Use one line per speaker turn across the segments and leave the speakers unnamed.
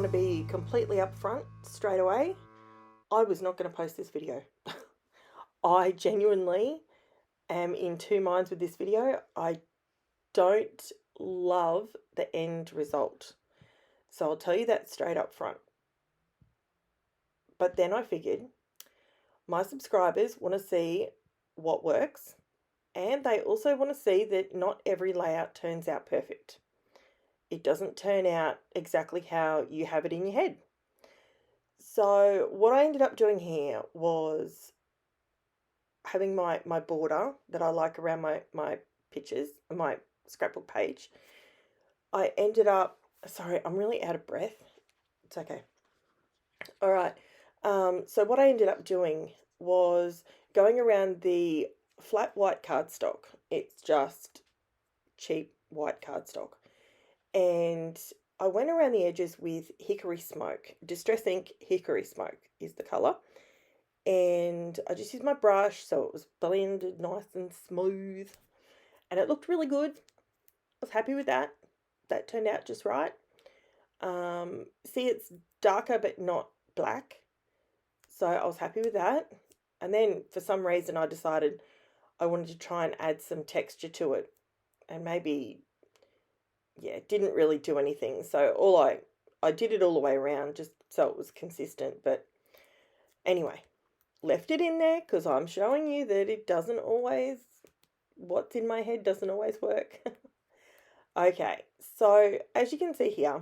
want to be completely upfront straight away. I was not going to post this video. I genuinely am in two minds with this video. I don't love the end result. So I'll tell you that straight up front. But then I figured my subscribers want to see what works, and they also want to see that not every layout turns out perfect. It doesn't turn out exactly how you have it in your head. So what I ended up doing here was having my border that I like around my pictures, my scrapbook page. I ended up, sorry, I'm really out of breath. It's okay. All right. So what I ended up doing was going around the flat white cardstock. It's just cheap white cardstock. And I went around the edges with Hickory Smoke. Distress ink Hickory Smoke is the colour. And I just used my brush so it was blended nice and smooth. And it looked really good. I was happy with that. That turned out just right. See, it's darker but not black. So I was happy with that. And then for some reason I decided I wanted to try and add some texture to it. And maybe, yeah, didn't really do anything. So I did it all the way around just so it was consistent. But anyway, left it in there because I'm showing you that it doesn't always, what's in my head doesn't always work. Okay, so as you can see here,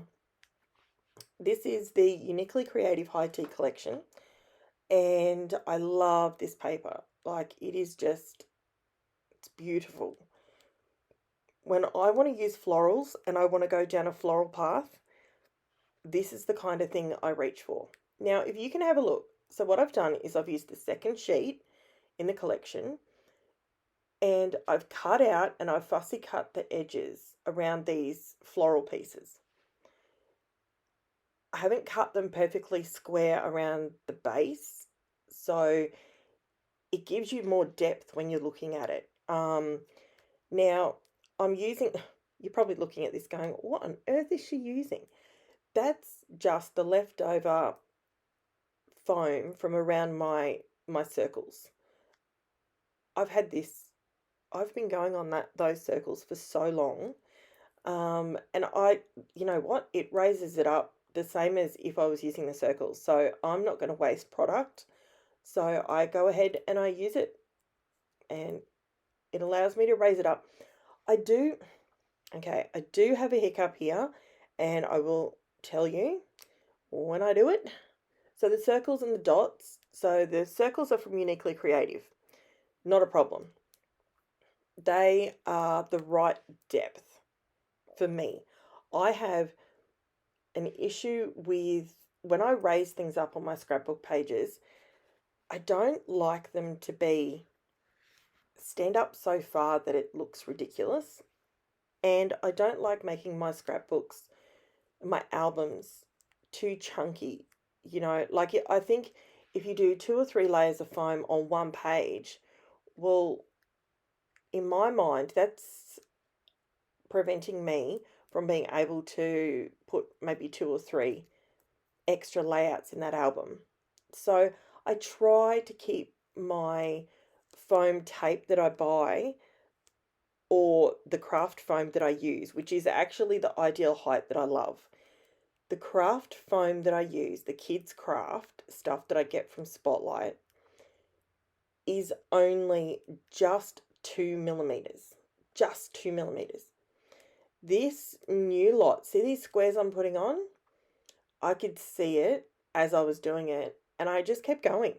this is the Uniquely Creative High Tea collection, and I love this paper. Like, it is just, it's beautiful. When I want to use florals and I want to go down a floral path, this is the kind of thing I reach for. Now, if you can have a look, so what I've done is I've used the second sheet in the collection, and I've cut out and I've fussy cut the edges around these floral pieces. I haven't cut them perfectly square around the base, so it gives you more depth when you're looking at it. Now, I'm using, you're probably looking at this going, what on earth is she using? That's just the leftover foam from around my circles. I've been going on those circles for so long. And you know what? It raises it up the same as if I was using the circles. So I'm not going to waste product. So I go ahead and I use it, and it allows me to raise it up. I do have a hiccup here, and I will tell you when I do it. So the circles and the dots, so the circles are from Uniquely Creative. Not a problem. They are the right depth for me. I have an issue with when I raise things up on my scrapbook pages, I don't like them to stand up so far that it looks ridiculous. And I don't like making my scrapbooks, my albums, too chunky. You know, like I think if you do 2 or 3 layers of foam on one page, well, in my mind, that's preventing me from being able to put maybe 2 or 3 extra layouts in that album. So I try to keep my foam tape that I buy or the craft foam that I use, which is actually the ideal height that I love. The craft foam that I use, the kids' craft stuff that I get from Spotlight, is only just 2 millimeters. Just 2 millimeters. This new lot, see these squares I'm putting on? I could see it as I was doing it, and I just kept going.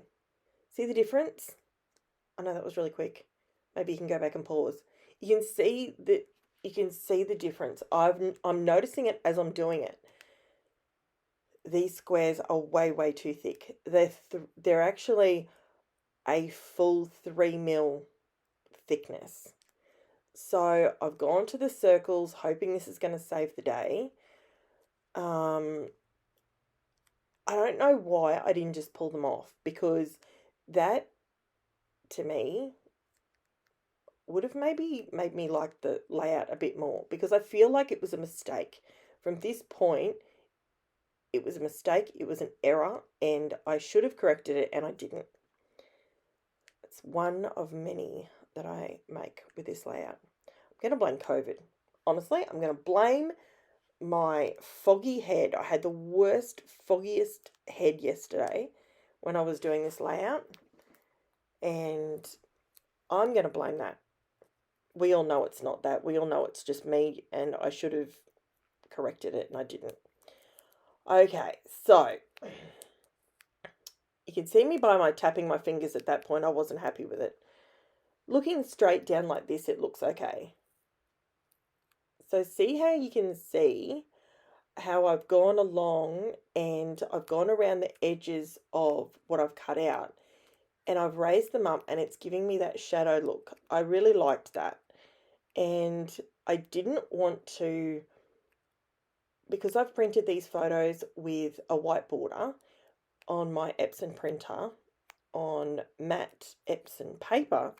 See the difference? I know that was really quick. Maybe you can go back and pause. You can see the difference. I'm noticing it as I'm doing it. These squares are way too thick. They're actually a full 3 mil thickness. So I've gone to the circles hoping this is going to save the day. I don't know why I didn't just pull them off, because that to me would have maybe made me like the layout a bit more, because I feel like it was a mistake. From this point, It was a mistake, it was an error, and I should have corrected it and I didn't. It's one of many that I make with this layout. I'm going to blame COVID. Honestly, I'm going to blame my foggy head. I had the worst, foggiest head yesterday when I was doing this layout, and I'm going to blame that. We all know it's not that. We all know it's just me, and I should have corrected it, and I didn't. Okay, so you can see me by my tapping my fingers at that point. I wasn't happy with it. Looking straight down like this, it looks okay. So see how you can see how I've gone along and I've gone around the edges of what I've cut out and I've raised them up and it's giving me that shadow look. I really liked that. And I didn't want to, because I've printed these photos with a white border on my Epson printer on matte Epson paper,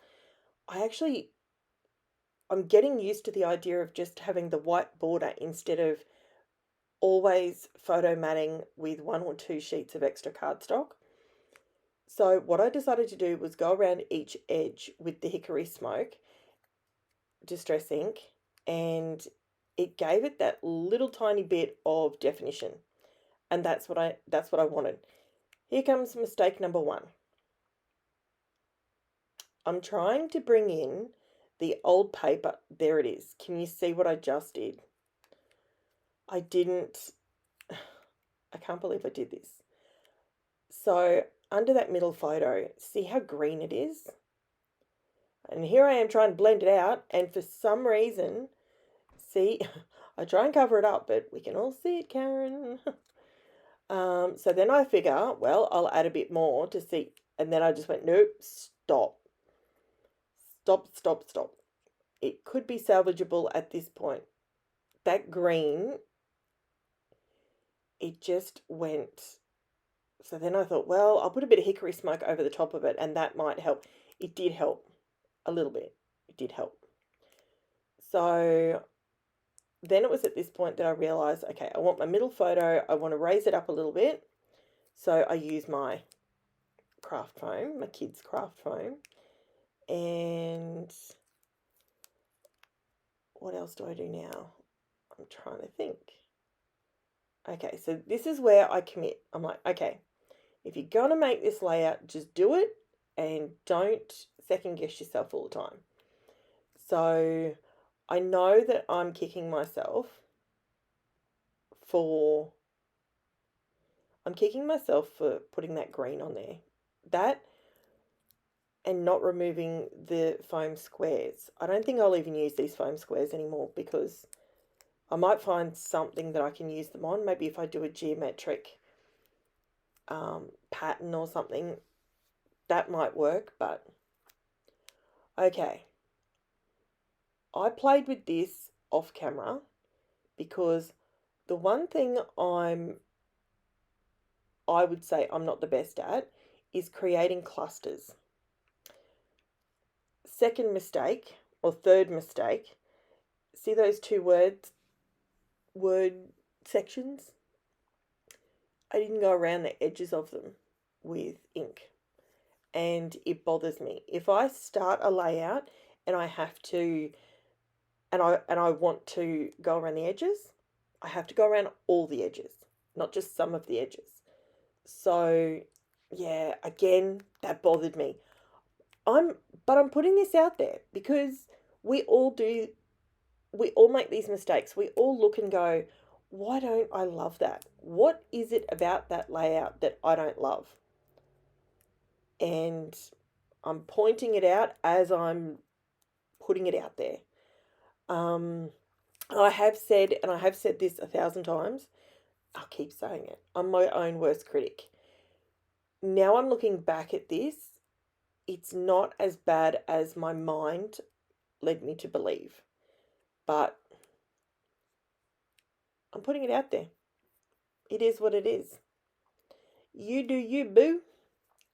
I'm getting used to the idea of just having the white border instead of always photo matting with 1 or 2 sheets of extra cardstock. So what I decided to do was go around each edge with the Hickory Smoke Distress ink, and it gave it that little tiny bit of definition, and that's what I wanted. Here comes mistake number 1. I'm trying to bring in the old paper. There it is. Can you see what I just did? I didn't. I can't believe I did this. So under that middle photo, see how green it is? And here I am trying to blend it out, and for some reason, see, I try and cover it up, but we can all see it, Karen. So then I figure, well, I'll add a bit more to see, and then I just went, nope, stop. Stop. It could be salvageable at this point. That green, it just went. So then I thought, well, I'll put a bit of Hickory Smoke over the top of it, and that might help. It did help a little bit. It did help. So then it was at this point that I realised, okay, I want my middle photo, I want to raise it up a little bit. So I use my craft foam, my kids' craft foam. And what else do I do now? I'm trying to think. Okay, so this is where I commit. I'm like, okay, if you're going to make this layout, just do it and don't second guess yourself all the time. So I know that I'm kicking myself for putting that green on there. That and not removing the foam squares. I don't think I'll even use these foam squares anymore because I might find something that I can use them on. Maybe if I do a geometric pattern or something, that might work, but okay. I played with this off camera because the one thing I would say I'm not the best at is creating clusters. Second mistake, or third mistake, see those 2 word sections? I didn't go around the edges of them with ink, and it bothers me. If I start a layout and I have to, and I want to go around the edges, I have to go around all the edges, not just some of the edges. So yeah, again, that bothered me. But I'm putting this out there because we all make these mistakes. We all look and go, why don't I love that? What is it about that layout that I don't love? And I'm pointing it out as I'm putting it out there. I have said, and I have said this 1,000 times, I'll keep saying it, I'm my own worst critic. Now I'm looking back at this, it's not as bad as my mind led me to believe. But I'm putting it out there. It is what it is. You do you, boo.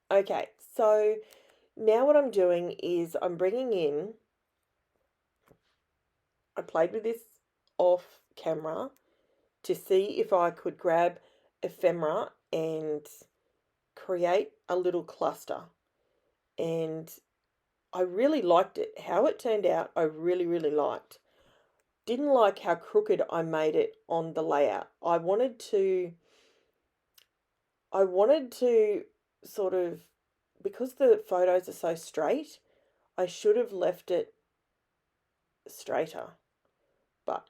Okay, so now what I'm doing is I'm bringing in, I played with this off camera to see if I could grab ephemera and create a little cluster. And I really liked it. How it turned out, I really, really liked. Didn't like how crooked I made it on the layout. I wanted to sort of, because the photos are so straight, I should have left it straighter, but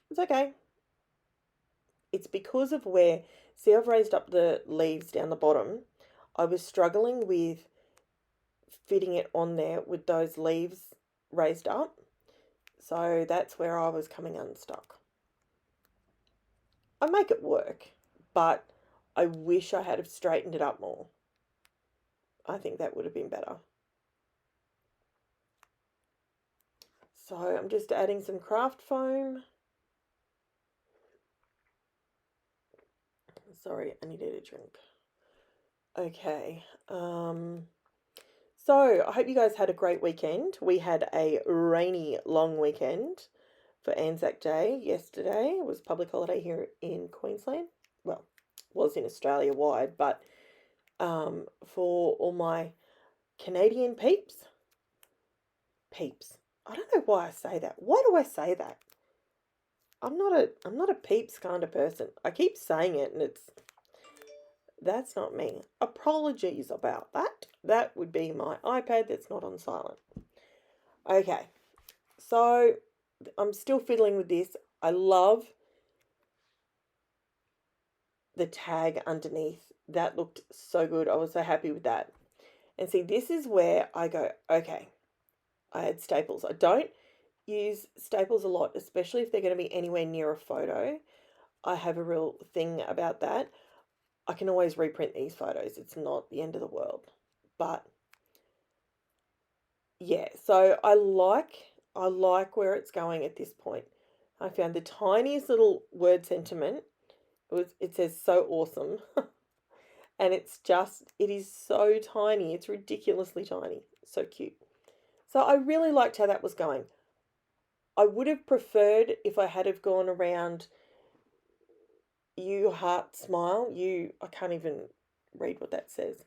it's okay. It's because of where, see, I've raised up the leaves down the bottom. I was struggling with fitting it on there with those leaves raised up. So that's where I was coming unstuck. I make it work, but I wish I had have straightened it up more. I think that would have been better. So I'm just adding some craft foam. Sorry, I needed a drink. Okay. So I hope you guys had a great weekend. We had a rainy, long weekend for Anzac Day yesterday. It was public holiday here in Queensland. Well, was in Australia wide, but for all my Canadian peeps. I don't know why I say that. Why do I say that? I'm not a peeps kind of person. I keep saying it and that's not me. Apologies about that. That would be my iPad that's not on silent. Okay. So I'm still fiddling with this. I love the tag underneath. That looked so good. I was so happy with that. And see, this is where I go, okay, I had staples. I don't use staples a lot, especially if they're going to be anywhere near a photo. I have a real thing about that. I can always reprint these photos. It's not the end of the world. But yeah, so I like where it's going at this point. I found the tiniest little word sentiment. It says so awesome. And it is so tiny. It's ridiculously tiny. So cute. So I really liked how that was going. I would have preferred if I had have gone around you heart smile. I can't even read what that says.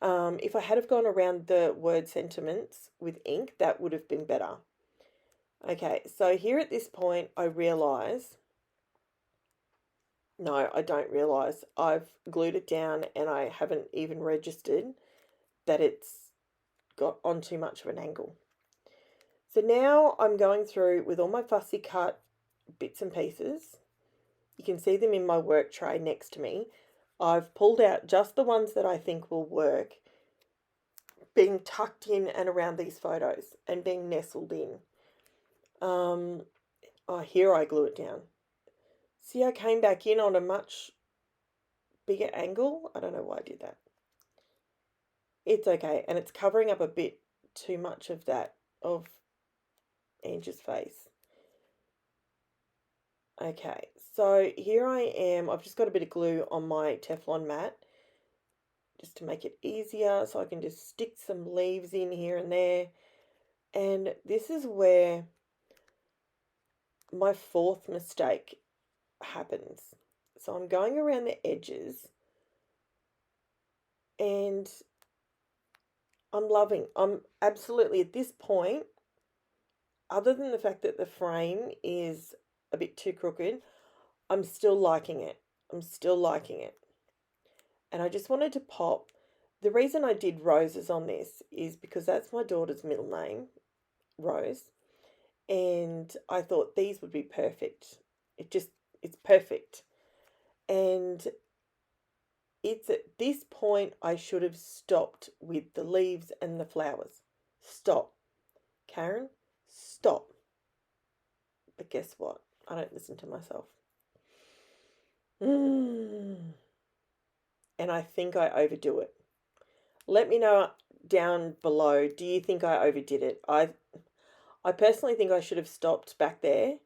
If I had have gone around the word sentiments with ink, that would have been better. Okay, so here at this point, I realise, no, I don't realise, I've glued it down and I haven't even registered that it's got on too much of an angle. So now I'm going through with all my fussy cut bits and pieces. You can see them in my work tray next to me. I've pulled out just the ones that I think will work, being tucked in and around these photos and being nestled in. Here I glue it down. See, I came back in on a much bigger angle. I don't know why I did that. It's okay, and it's covering up a bit too much of that, of Angie's face. Okay, so here I am. I've just got a bit of glue on my Teflon mat just to make it easier, so I can just stick some leaves in here and there. And this is where my fourth mistake happens. So I'm going around the edges and I'm absolutely at this point, other than the fact that the frame is a bit too crooked, I'm still liking it. And I just wanted to pop. The reason I did roses on this is because that's my daughter's middle name, Rose. And I thought these would be perfect. It's perfect. And it's at this point I should have stopped with the leaves and the flowers. Stop. Karen, stop. But guess what? I don't listen to myself. And I think I overdo it. Let me know down below, do you think I overdid it? I personally think I should have stopped back there.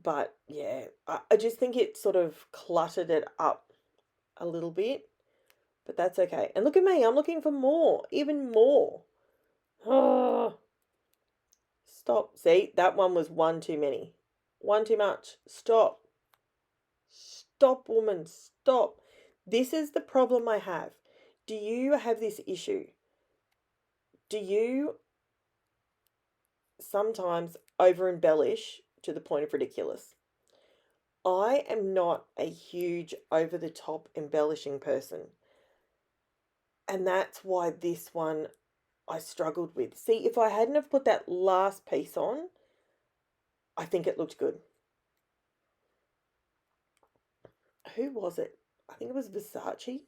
But yeah, I just think it sort of cluttered it up a little bit. But that's okay. And look at me, I'm looking for more, even more. Oh, stop. See, that one was one too many. One too much. Stop. Stop, woman, stop. This is the problem I have. Do you have this issue? Do you sometimes over embellish to the point of ridiculous? I am not a huge over the top embellishing person. And that's why this one I struggled with. See, if I hadn't have put that last piece on, I think it looked good. Who was it? I think it was Versace.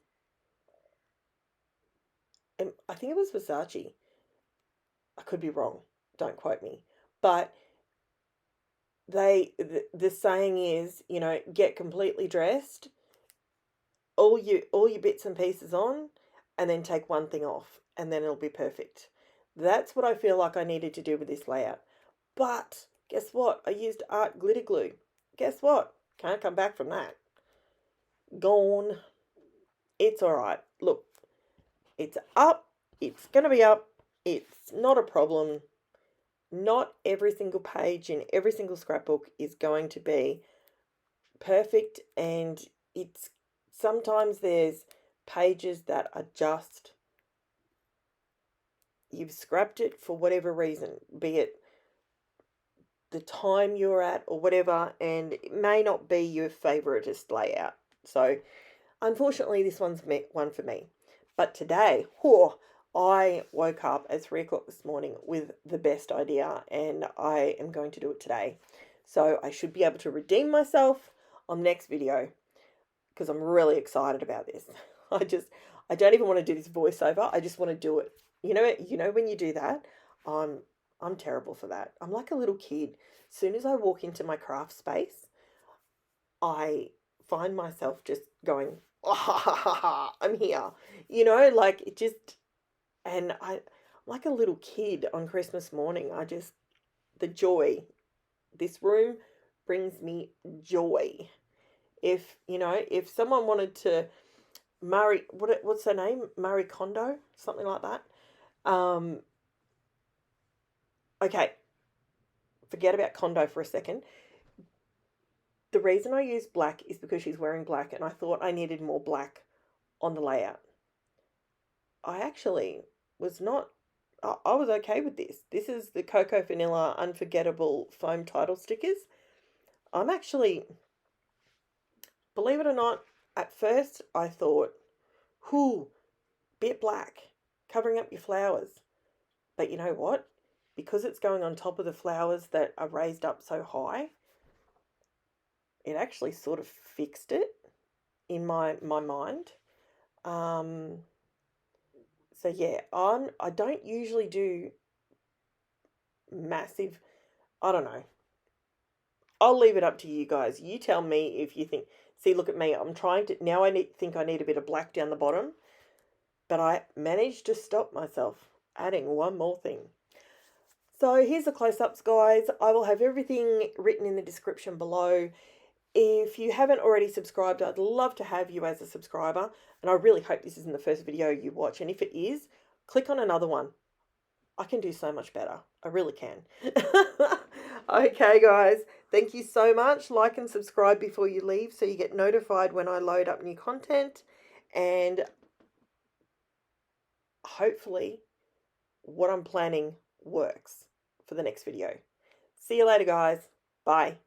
I think it was Versace. I could be wrong. Don't quote me. But the saying is, get completely dressed, all your bits and pieces on, and then take one thing off, and then it'll be perfect. That's what I feel like I needed to do with this layout. But guess what? I used art glitter glue. Guess what? Can't come back from that. Gone. It's all right. Look, it's up. It's going to be up. It's not a problem. Not every single page in every single scrapbook is going to be perfect, and it's sometimes there's pages that are just, you've scrapped it for whatever reason, be it the time you're at or whatever, and it may not be your favoritist layout. So unfortunately, this one's one for me. But today, I woke up at 3 o'clock this morning with the best idea, and I am going to do it today. So I should be able to redeem myself on the next video, because I'm really excited about this. I don't even want to do this voiceover. I just want to do it. You know when you do that, I'm terrible for that. I'm like a little kid. As soon as I walk into my craft space, I find myself just going, oh, I'm here. Like it just, and I'm like a little kid on Christmas morning. The joy. This room brings me joy. If someone wanted to marry, what's her name? Marie Kondo, something like that. Okay, forget about Kondo for a second. The reason I use black is because she's wearing black, and I thought I needed more black on the layout. I actually was not, I was okay with this. This is the Cocoa Vanilla Unforgetable foam title stickers. I'm actually, believe it or not, at first I thought, bit black, covering up your flowers. But you know what? Because it's going on top of the flowers that are raised up so high, it actually sort of fixed it in my mind. So yeah, I don't usually do massive, I don't know. I'll leave it up to you guys. You tell me if you think, see, look at me. I'm trying to, now think I need a bit of black down the bottom, but I managed to stop myself adding one more thing. So here's the close-ups, guys. I will have everything written in the description below. If you haven't already subscribed, I'd love to have you as a subscriber, and I really hope this isn't the first video you watch, and if it is, click on another one. I can do so much better. I really can. Okay, guys. Thank you so much. Like and subscribe before you leave so you get notified when I load up new content, and hopefully what I'm planning works for the next video. See you later, guys. Bye.